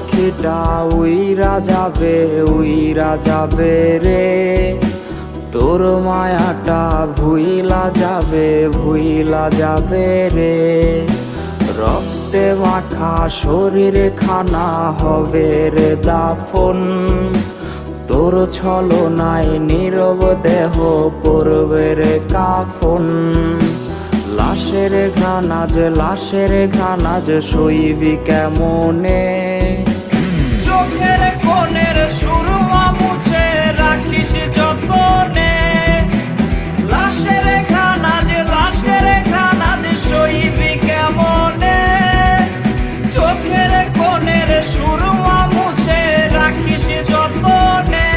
পাখিটা উইরা যাবে রে, তোর মায়াটা ভুইলা যাবে রে। রক্তে মাখা শরীরে খানা হবে রে দাফন, তোর ছলনায় নীরব দেহ পড়বে রে কাফন। লাশের ঘানাজ সইবি কেমনে, চোখের কোণের সুরমা মুছে রাখিস যতনে। লাশের ঘানাজ সইবি কেমনে, চোখের কোণের সুরমা মুছে রাখিস যতনে।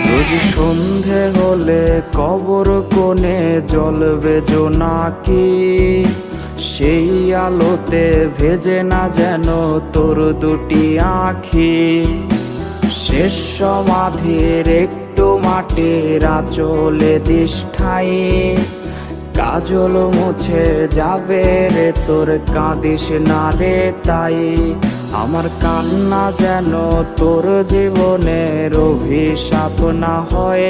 রোজ সন্ধে হলে কবর কোণে জ্বলবে জোনাকি, সেই আলোতে ভেজে না যেন তোর দুটি আঁখি। শেষ সমাধির একটু মাটির আঁচলে দিস ঠাই, কাজল মুছে যাবে রে তোর কাঁদিস না রে তাই। আমার কান্না যেন তোর জীবনের অভিশাপ না হয়।